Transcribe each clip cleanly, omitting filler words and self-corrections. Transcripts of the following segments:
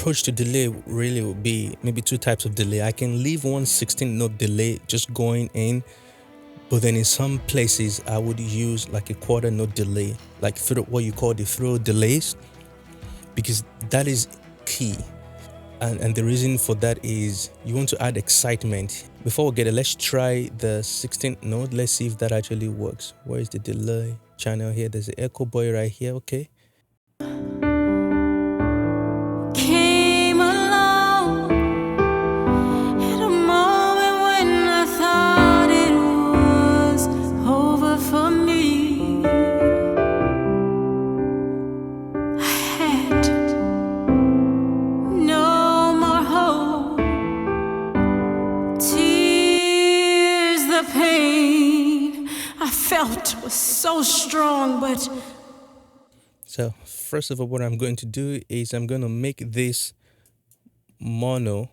approach to delay really would be maybe two types of delay. I can leave one 16-note delay just going in, but then in some places I would use like a quarter note delay, like what you call the throw delays, because that is key. And the reason for that is you want to add excitement. Before we get it, let's try the 16th note. Let's see if that actually works. Where is the delay channel here? There's the echo boy right here. Okay. Came along at a moment when I thought it was over for me. I had no more hope. Tears, the pain I felt was so strong, but So first of all, what I'm going to do is I'm going to make this mono,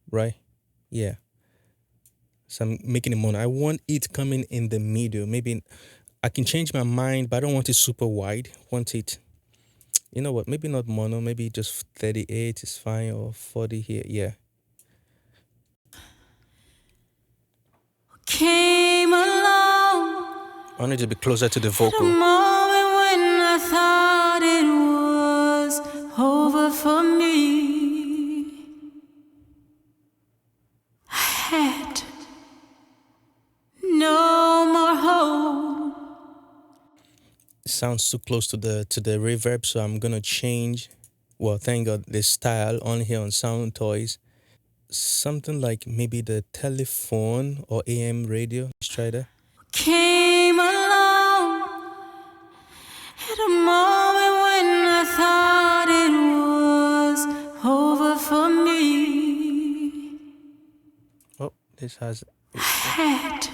right? Yeah. So I'm making it mono. I want it coming in the middle. Maybe I can change my mind, but I don't want it super wide. I want it, you know what? Maybe not mono. Maybe just 38 is fine, or 40 here. Yeah. came along I want it to be closer to the at a vocal. moment when I thought it was over for me. I had no more hope. It sounds too close to the reverb, so I'm gonna change. Well, thank God, the style on here on Sound Toys. Something like maybe the telephone or AM radio. Let's try that. Came along at a moment when I thought it was over for me. Oh, this has. Had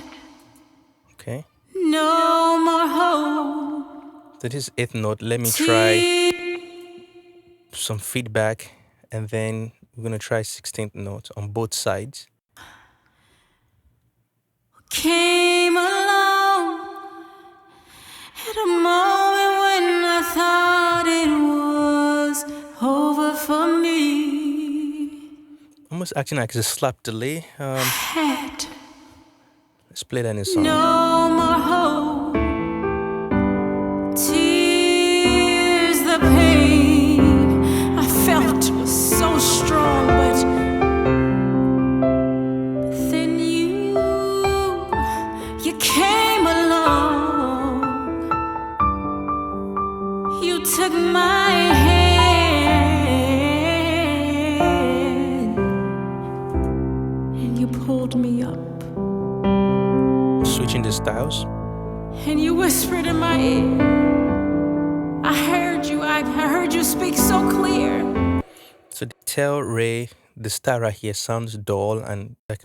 Okay. no more hope. So this is 8th note. Let me try some feedback, and then we're gonna try 16th note on both sides. Came along at a moment when I thought it was over for me. Almost acting like it's a slap delay. Had Let's play that in song. no more hope. Tears, the pain I felt was so strong, but then you came along. You took my hand and you pulled me up. Switching the styles. And you whispered in my ear. I heard you. I heard you speak so clear. So the tail ray, the star right here sounds dull, and that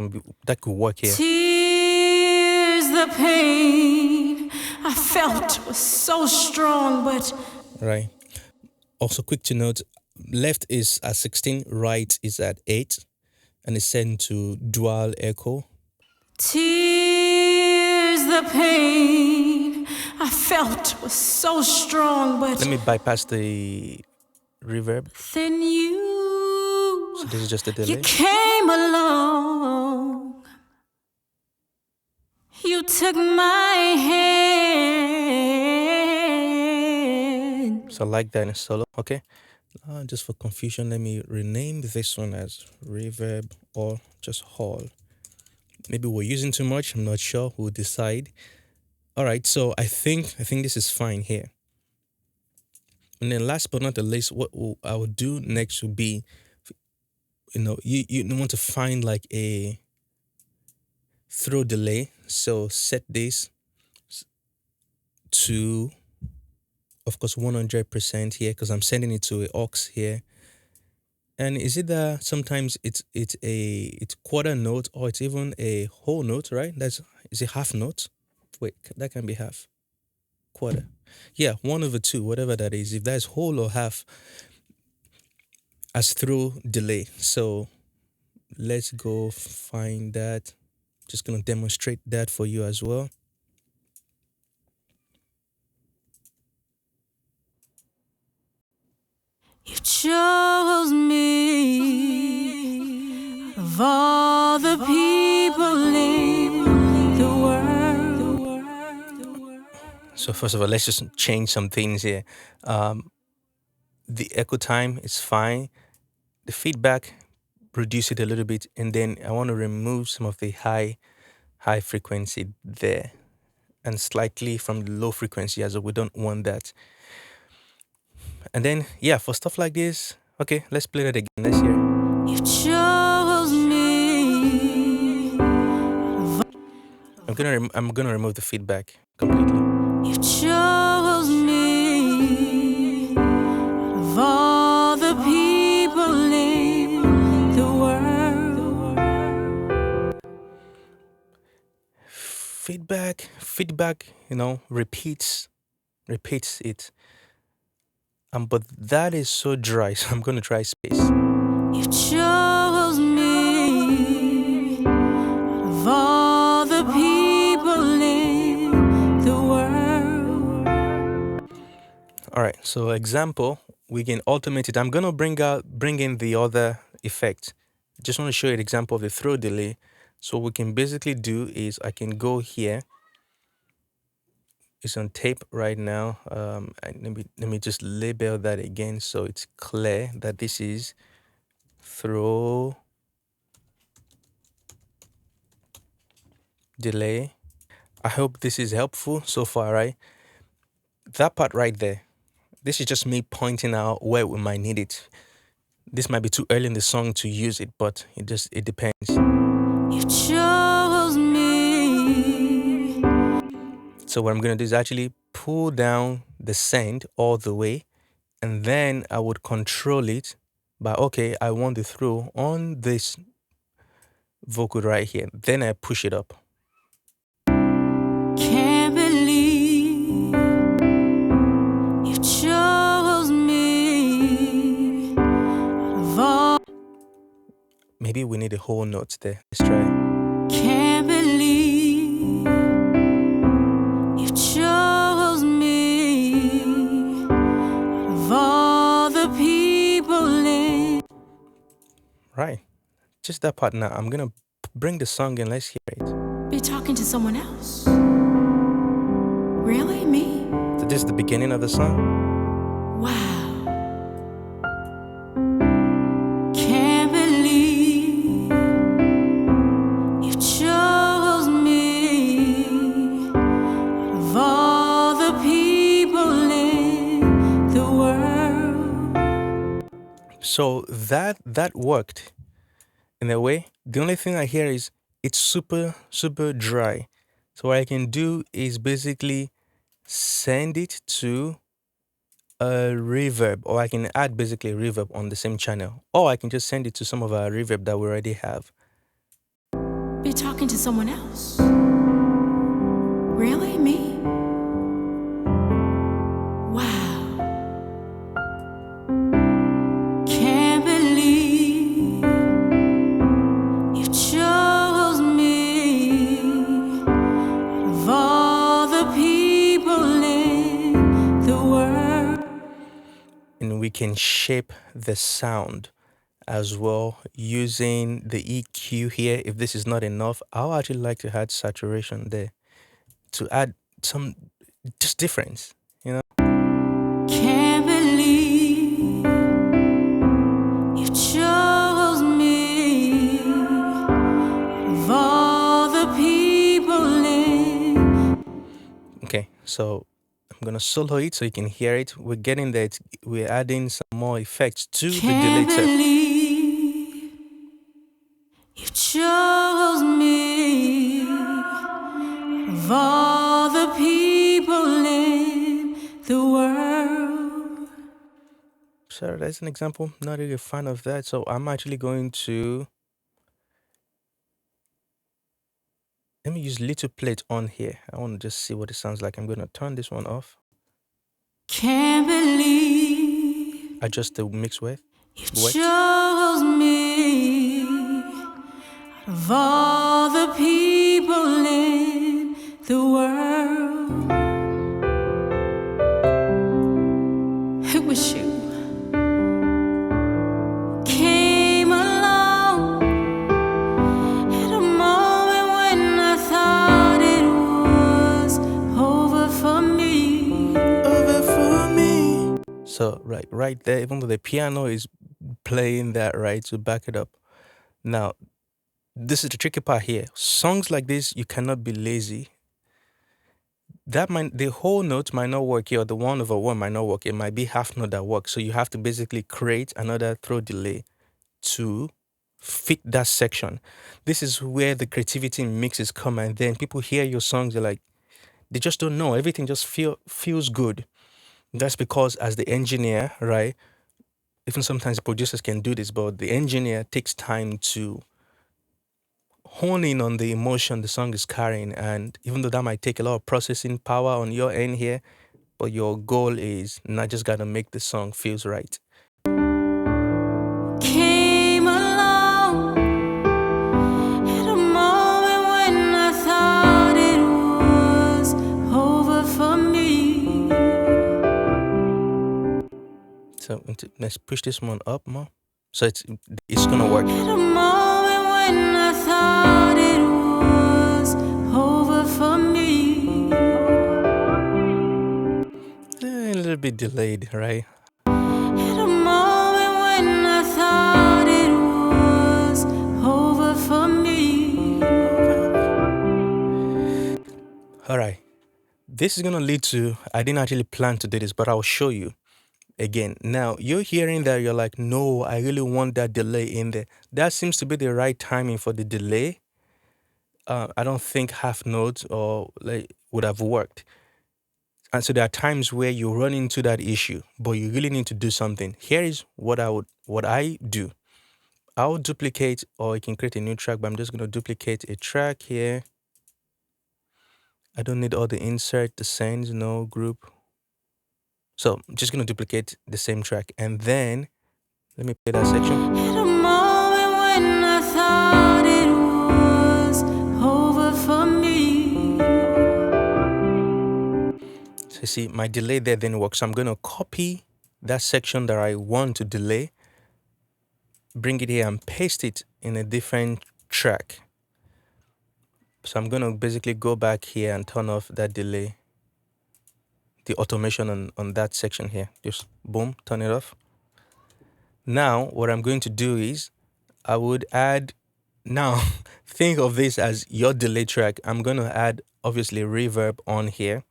could work here. Tears, the pain I felt was so strong, but Right. Also, quick to note, left is at 16, right is at 8, and it's set to dual echo. tears, the pain I felt was so strong, but Let me bypass the reverb. then So this is just a you delay. came along. You took my hand. So I like that in solo. Okay. Just for confusion, let me rename this one as reverb or just hall. Maybe we're using too much. I'm not sure. We'll decide. All right. So I think this is fine here. And then last but not the least, what I would do next would be, you want to find like a throw delay. So set this to, of course, 100% here, because I'm sending it to a aux here. And is it that sometimes it's quarter note, or it's even a whole note, right? Is it half note? Wait, that can be half. Quarter. Yeah, 1/2, whatever that is. If that's whole or half, as through delay. So let's go find that. Just gonna demonstrate that for you as well. You chose the people in the world. So first of all, let's just change some things here. Um, the echo time is fine. The feedback, reduce it a little bit, and then I want to remove some of the high frequency there, and slightly from the low frequency as well. We don't want that. And then yeah, for stuff like this, okay, let's play that again. Let's hear. You chose me. I'm gonna remove the feedback completely. You chose me. Of all the people in the world. Feedback, repeats it. But that is so dry, so I'm gonna try space. You chose me. Of all the people in the world. All right, so example, we can automate it. I'm gonna bring in the other effect. Just want to show you an example of the throw delay. So what we can basically do is I can go here. It's on tape right now. And let me just label that again so it's clear that this is throw delay. I hope this is helpful so far, right? That part right there. This is just me pointing out where we might need it. This might be too early in the song to use it, but it depends. You chose me. So what I'm gonna do is actually pull down the send all the way, and then I would control it by okay, I want the throw on this vocal right here. Then I push it up. Can't believe you chose me. Of all, Maybe we need a whole note there. Let's try. can't believe you chose me. Of all the people in. Right. Just that part now. I'm gonna bring the song in. Let's hear it. Be talking to someone else. Really? Me? So this is the beginning of the song. Wow. Can't believe you chose me. Of all the people in the world. So that worked in a way. The only thing I hear is it's super dry. So what I can do is basically send it to a reverb, or I can add basically a reverb on the same channel, or I can just send it to some of our reverb that we already have. Be talking to someone else. Really? Me? Wow. Can't believe you chose me. Of all the people in the world. And we can shape the sound as well using the EQ here. If this is not enough, I'll actually like to add saturation there to add some just difference, you know. Can't believe you chose me. Of all the people in. Okay, so I'm gonna solo it so you can hear it. We're getting there. We're adding some more effects to the delay Can't itself. believe you chose me. Of all the people in the world. So that's an example. Not really a fan of that. So I'm actually going to let me use little plate on here. I want to just see what it sounds like. I'm gonna turn this one off. Can't believe Adjust the mix width. you chose me. Of all the people in the world. It was you. Came along and So right there, even though the piano is playing that right to back it up. Now, this is the tricky part here. Songs like this, you cannot be lazy. The whole note might not work here, or the 1/1 might not work. It might be half note that works. So you have to basically create another throw delay to fit that section. This is where the creativity in mixes come, and then people hear your songs, they're like, they just don't know. Everything just feels good. That's because as the engineer, right? Even sometimes the producers can do this, but the engineer takes time to hone in on the emotion the song is carrying. And even though that might take a lot of processing power on your end here, but your goal is not just gotta make the song feels right. Came along at a moment when I thought it was over for me. So let's push this one up more. So it's gonna work. At a moment when I thought it was over for me. A little bit delayed, right? At a moment when I thought it was over for me. All right. This is gonna lead to, I didn't actually plan to do this, but I'll show you again. Now you're hearing that, you're like, no, I really want that delay in there. That seems to be the right timing for the delay. I don't think half notes or like would have worked. And so there are times where you run into that issue, but you really need to do something. Here is what I do. I'll duplicate, or you can create a new track, but I'm just gonna duplicate a track here. I don't need all the insert, the sends, no group. So I'm just gonna duplicate the same track, and then let me play that section. At a moment when I thought it was over for me. So you see, my delay there didn't work. So I'm gonna copy that section that I want to delay, bring it here and paste it in a different track. So I'm gonna basically go back here and turn off that delay, the automation on that section here. Just boom, turn it off. Now what I'm going to do is I would add, now think of this as your delay track. I'm gonna add obviously reverb on here,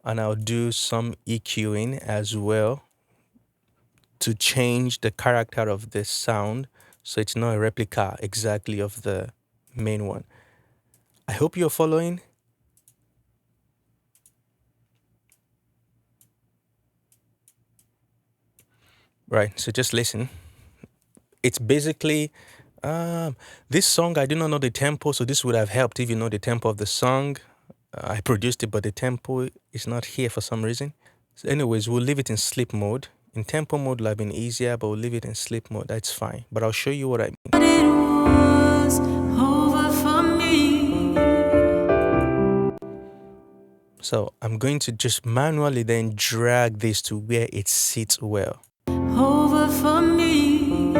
and I'll do some EQing as well to change the character of the sound so it's not a replica exactly of the main one. I hope you're following. Right, so just listen. It's basically this song, I do not know the tempo, so this would have helped if you know the tempo of the song. I produced it, but the tempo is not here for some reason. So anyways, we'll leave it in sleep mode. In tempo mode would have been easier, but we'll leave it in sleep mode. That's fine. But I'll show you what I mean. It was over for me. So I'm going to just manually then drag this to where it sits well. Over for me.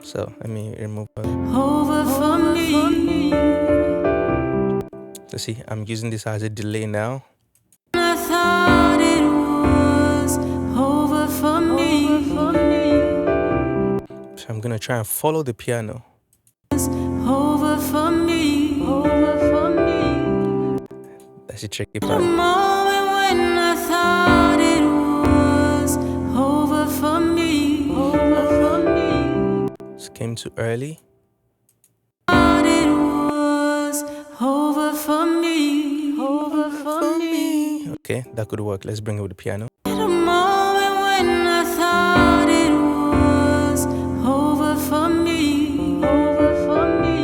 So let me remove. Over for me. So see, I'm using this as a delay now. I thought it was over for me. So I'm gonna try and follow the piano. Over for me. Over for me. That's the tricky A part. moment when I thought it was over for me. Over for me. This came too early. Thought it was over for me. Over for me. Okay, that could work. Let's bring it with the piano. At a moment when I thought it was over for me. Over for me.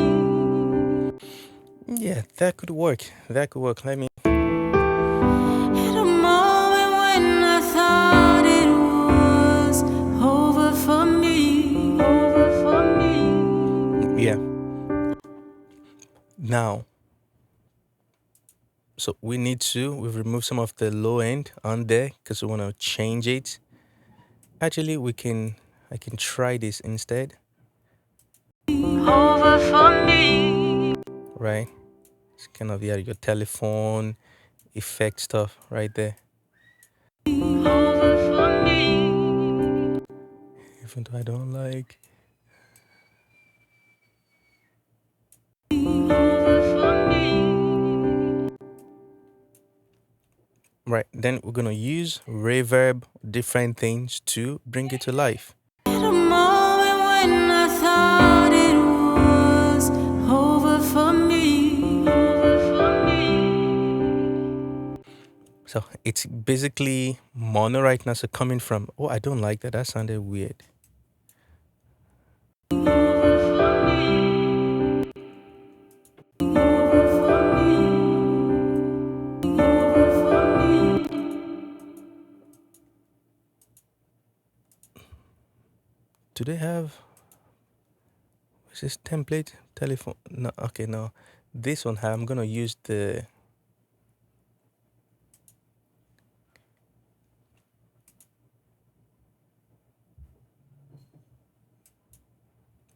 Yeah, that could work. That could work. Let me. At a moment when I thought it was over for me. Over for me. Yeah. Now, so we've removed some of the low end on there because we want to change it. Actually, I can try this instead. Over for me. Right? It's kind of, yeah, your telephone effect stuff right there. Over for me. even though I don't like. Right, then we're gonna use reverb, different things to bring it to life. At a moment when I thought it was over for me. So it's basically mono right now. So coming from, oh, I don't like that. That sounded weird. Do they have, is this template? Telephone? No, okay, no. This one, I'm gonna use the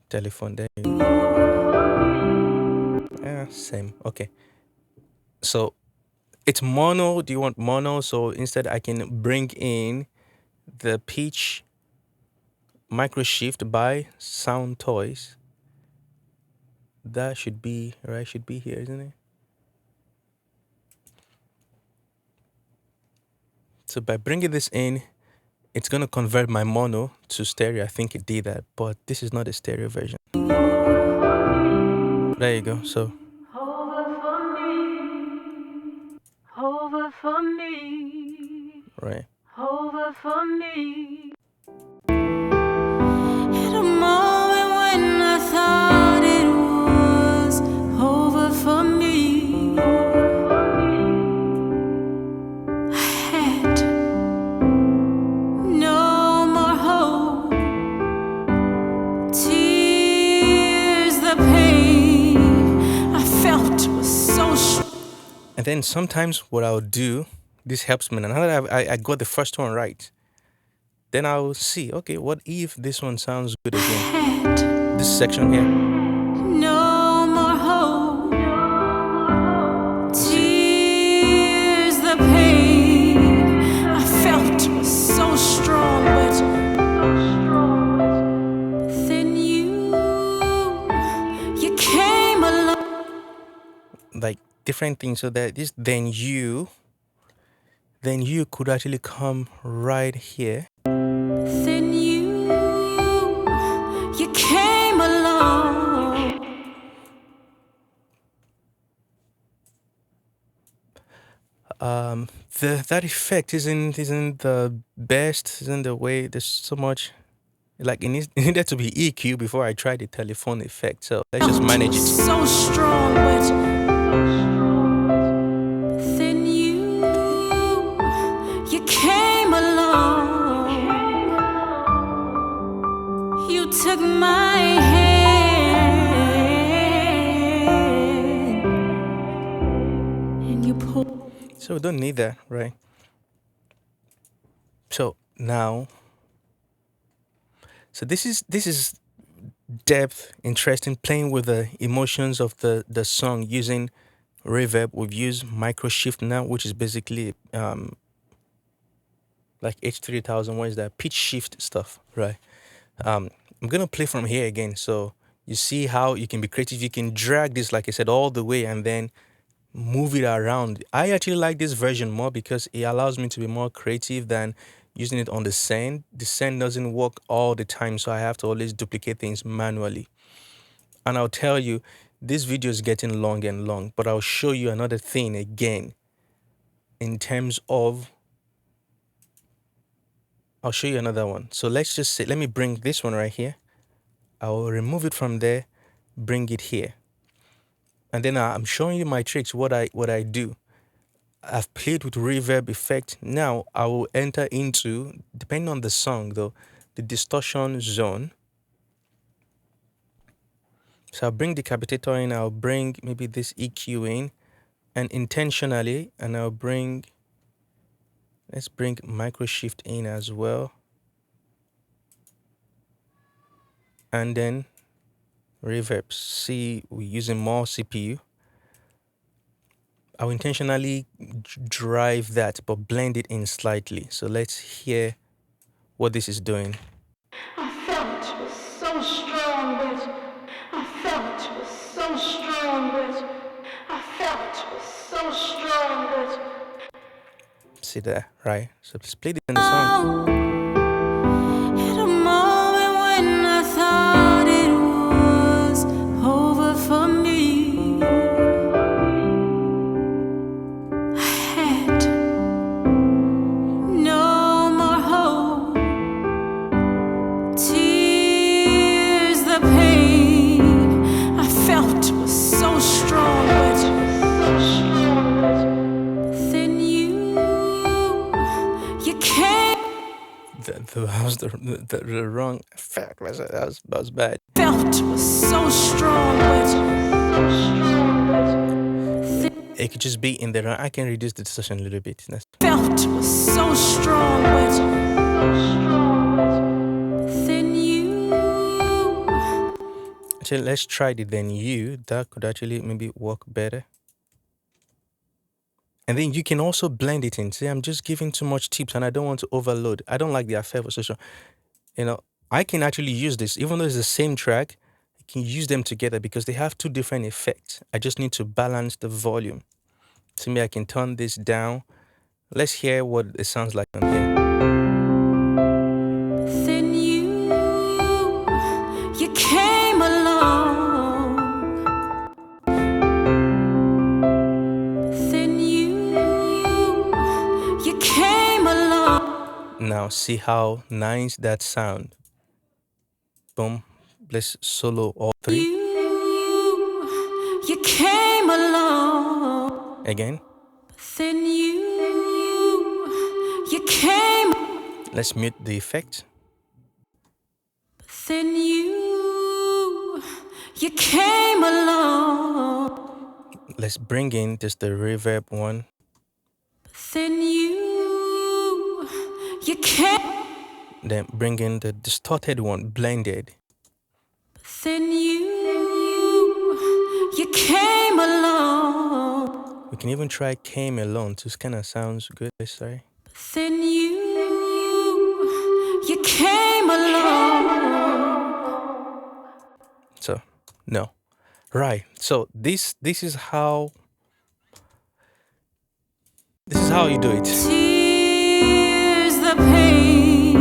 telephone there. Yeah, same. Okay. So it's mono. Do you want mono? So instead, I can bring in the pitch micro shift by Sound Toys. That should be right. Should be here, isn't it? So by bringing this in, it's gonna convert my mono to stereo. I think it did that, but this is not a stereo version. There you go. So Over for me, over for me, right. over for me. At a moment when I thought it was over for me, I had no more hope. Tears, the pain I felt was so strong. And then sometimes what I'll do, this helps me. Now that I got the first one right, then I'll see, okay, what if this one sounds good again? Had This section here. no more hope. Tears, the pain I felt was so strong, but then you came along. Like different things, so that this then you could actually come right here. Then you came along. That effect isn't the best, isn't the way. There's so much, like it needed to be EQ before I tried the telephone effect. So let's just manage it. So strong, but then you came along. You took my hand and you pulled. So we don't need that, right? So now, so this is depth, interesting, playing with the emotions of the song using reverb. We've used micro shift now, which is basically like H3000. What is that? Pitch shift stuff, right? I'm gonna play from here again, so you see how you can be creative. You can drag this, like I said, all the way and then move it around. I actually like this version more because it allows me to be more creative than using it on the send. The send doesn't work all the time, so I have to always duplicate things manually. And I'll tell you, this video is getting long and long, but I'll show you another thing again in terms of, I'll show you another one. So let's just say, let me bring this one right here. I'll remove it from there, bring it here. And then I'm showing you my tricks, what I do. I've played with reverb effect. Now I will enter into, depending on the song though, the distortion zone. So I'll bring decapitator in, I'll bring maybe this EQ in, and intentionally, and I'll bring, let's bring micro shift in as well. And then reverb. See, we're using more CPU. I'll intentionally drive that, but blend it in slightly. So let's hear what this is doing. I it was so strong, but I felt it was so strong, but I felt it was so strong, but See there, right? So split it in the song. at a moment when I thought it was over for me, I had no more hope. Tears, the pain I felt was so strong, but then you came. That was the wrong fact. That was bad. Felt was so strong, but It could just be in there. I can reduce the distortion a little bit. felt was so strong, but then Actually, let's try the then you. That could actually maybe work better. And then you can also blend it in. See, I'm just giving too much tips and I don't want to overload. I don't like the affair of social. You know, I can actually use this, even though it's the same track, I can use them together because they have two different effects. I just need to balance the volume. So maybe I can turn this down. Let's hear what it sounds like on here. then you came along. Then you came along. Now see how nice that sound. Boom. Let's solo all three. You came along. Again. Then you came. Let's mute the effect. Then you came along. Let's bring in just the reverb one. Then you came. Then bring in the distorted one, blended. Then you came along. We can even try came alone. This kind of sounds good. Sorry. Then you came along. So no. Right. So this is how you do it. Tears, the pain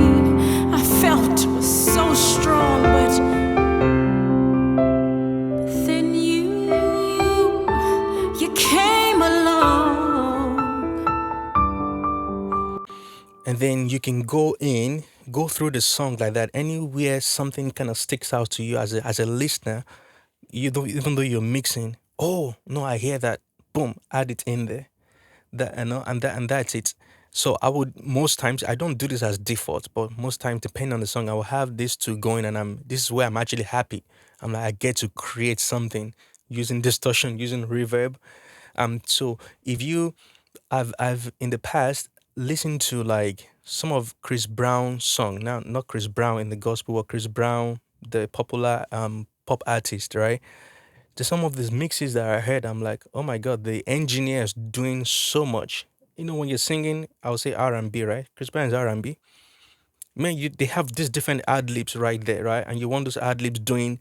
I felt was so strong, but then you came along. And then you can go through the song like that. Anywhere something kind of sticks out to you as a listener, you don't, even though you're mixing. Oh no, I hear that. Boom, add it in there. That and that's it. So I would most times I don't do this as default, but most times depending on the song, I will have this two going, and this is where I'm actually happy. I'm like I get to create something using distortion, using reverb. So if you, I've in the past listened to like some of Chris Brown's song. Now not Chris Brown in the gospel, but Chris Brown, the popular pop artist, right? To some of these mixes that I heard, I'm like, oh my god, the engineer is doing so much. You know, when you're singing, I would say R&B, right? Chris Brown's R&B. Man, they have these different ad libs right there, right? And you want those ad libs doing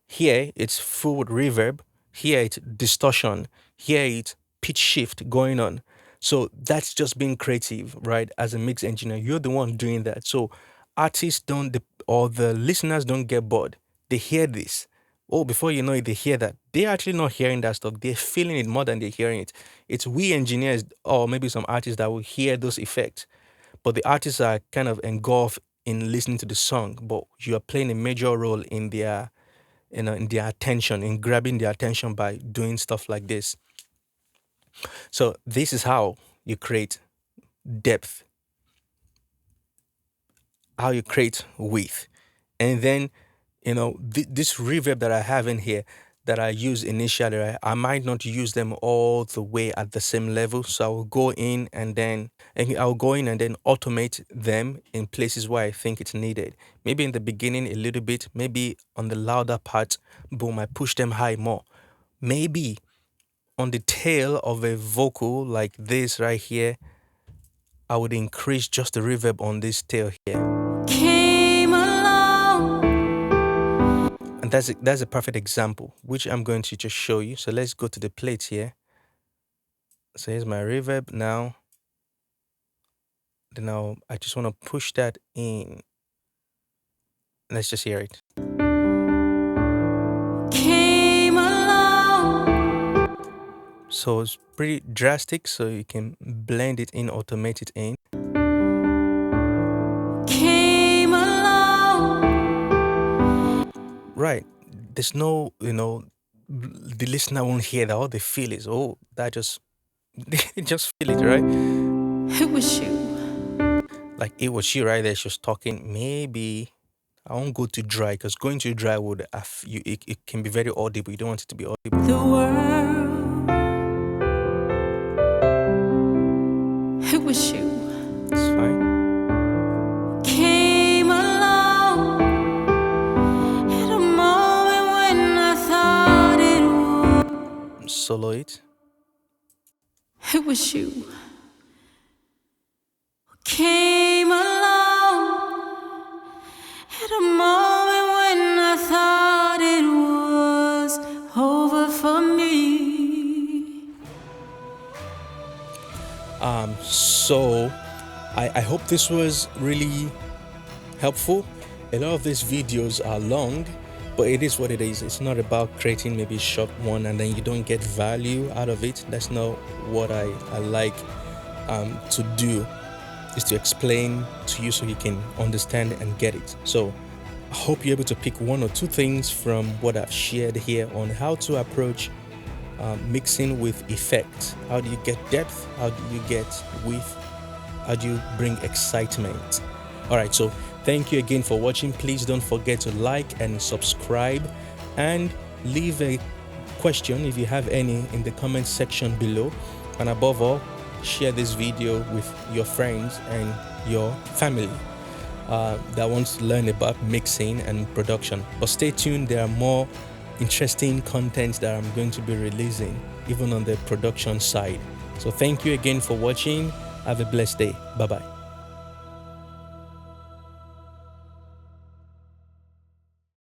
here, it's full with reverb. Here, it's distortion. Here, it's pitch shift going on. So that's just being creative, right? As a mix engineer, you're the one doing that. So artists don't, or the listeners don't get bored. They hear this. Oh, before you know it, they hear that. They're actually not hearing that stuff. They're feeling it more than they're hearing it. It's we engineers, or maybe some artists that will hear those effects. But the artists are kind of engulfed in listening to the song, but you are playing a major role in their, in their attention, in grabbing their attention by doing stuff like this. So this is how you create depth, how you create width. And then, this reverb that I have in here that I use initially, right, I might not use them all the way at the same level. So I will go in and then automate them in places where I think it's needed. Maybe in the beginning a little bit, maybe on the louder part, boom, I push them high more. Maybe on the tail of a vocal like this right here, I would increase just the reverb on this tail here. Came along. And that's a perfect example, which I'm going to just show you. So let's go to the plate here. So here's my reverb now. Then I just want to push that in. Let's just hear it. Came along. So it's pretty drastic, so you can blend it in, automate it in. Came along. Right. There's no, the listener won't hear that. All they feel is, oh, that just, they just feel it, right? It was you. Like it was she right there. She was talking. Maybe I won't go too dry because going too dry would, it can be very audible. You don't want it to be audible. The world. It was you. It's fine. Came along at a moment when I thought it would. Solo it. It was you. Came along at a moment when I thought it was over for me. So I hope this was really helpful. A lot of these videos are long, but it is what it is. It's not about creating maybe a short one and then you don't get value out of it. That's not what I like to do, is to explain to you so you can understand and get it. So I hope you're able to pick one or two things from what I've shared here on how to approach mixing with effect. How do you get depth? How do you get width? How do you bring excitement? All right, so thank you again for watching. Please don't forget to like and subscribe and leave a question if you have any in the comment section below. And above all, share this video with your friends and your family that wants to learn about mixing and production. But stay tuned, there are more interesting content that I'm going to be releasing even on the production side. So thank you again for watching. Have a blessed day. Bye bye.